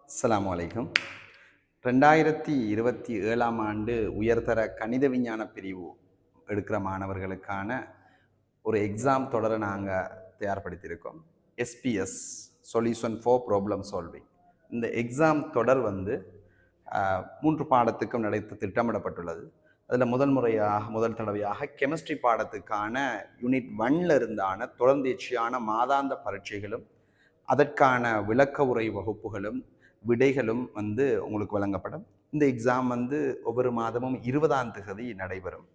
அஸ்ஸலாமு அலைக்கும். 2027ஆம் ஆண்டு உயர்தர கணித விஞ்ஞான பிரிவு எடுக்கிற மாணவர்களுக்கான ஒரு எக்ஸாம் தொடரை நாங்கள் தயார்படுத்தியிருக்கோம். SBS solution for problem solving. இந்த எக்ஸாம் தொடர் வந்து 3 பாடத்துக்கும் நடத்த திட்டமிடப்பட்டுள்ளது. அதில் முதல் தடவையாக கெமிஸ்ட்ரி பாடத்துக்கான யூனிட் 1ல் இருந்தான தொடர்ந்தேர்ச்சியான மாதாந்த பரீட்சைகளும் அதற்கான விளக்க உரை வகுப்புகளும் விடைகளும் வந்து உங்களுக்கு வழங்கப்படும். இந்த எக்ஸாம் வந்து ஒவ்வொரு மாதமும் 20ஆம் தேதி நடைபெறும்.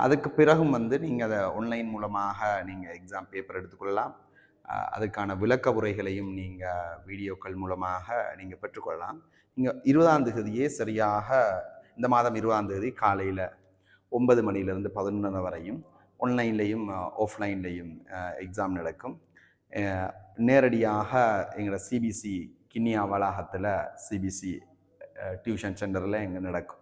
அதுக்கு பிறகும் வந்து நீங்கள் அதை ஆன்லைன் மூலமாக நீங்கள் எக்ஸாம் பேப்பர் எடுத்துக்கொள்ளலாம். அதுக்கான விளக்க உரைகளையும் நீங்கள் வீடியோக்கள் மூலமாக நீங்கள் பெற்றுக்கொள்ளலாம். நீங்கள் 20ஆம் தேதியே சரியாக இந்த மாதம் 20ஆம் தேதி காலையில் 9 மணியிலிருந்து 11 வரையும் ஆன்லைன்லேயும் ஆஃப்லைன்லேயும் எக்ஸாம் நடக்கும். நேரடியாக எங்களோட சிபிசி கிண்ணியா வளாகத்தில் சிபிசி டியூஷன் சென்டரில் எங்கே நடக்கும்.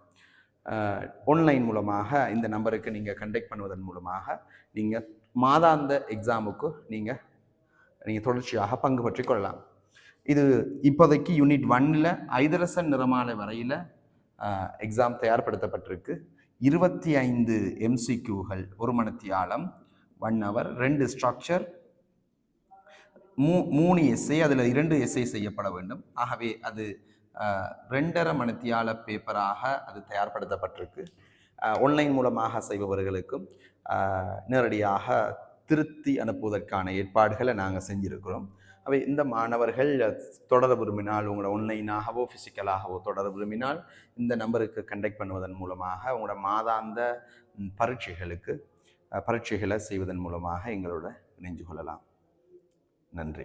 ஆன்லைன் மூலமாக இந்த நம்பருக்கு நீங்கள் கண்டெக்ட் பண்ணுவதன் மூலமாக நீங்கள் மாதாந்த எக்ஸாமுக்கு நீங்கள் தொடர்ச்சியாக பங்கு பற்றி கொள்ளலாம். இது இப்போதைக்கு யூனிட் 1ல் ஐதரசன் நிறமாலை வரையில் எக்ஸாம் தயார்படுத்தப்பட்டிருக்கு. 25 எம்சிக்யூகள், 1 மணித்தியாலம், 1 hour, 2 ஸ்ட்ரக்சர், 3 எஸ்ஏ, அதில் 2 எஸ்ஏ செய்யப்பட வேண்டும். ஆகவே அது 2.5 மணித்தியால பேப்பராக அது தயார்படுத்தப்பட்டிருக்கு. ஆன்லைன் மூலமாக செய்பவர்களுக்கும் நேரடியாக திருத்தி அனுப்புவதற்கான ஏற்பாடுகளை நாங்கள் செஞ்சுருக்கிறோம். அவை இந்த மாணவர்கள் தொடர விரும்பினால், உங்களோட ஆன்லைனாகவோ ஃபிசிக்கலாகவோ தொடர விரும்பினால் இந்த நம்பருக்கு கண்டெக்ட் பண்ணுவதன் மூலமாக உங்களோட மாதாந்த பரீட்சைகளை செய்வதன் மூலமாக எங்களோட இணைஞ்சு கொள்ளலாம். நன்றி.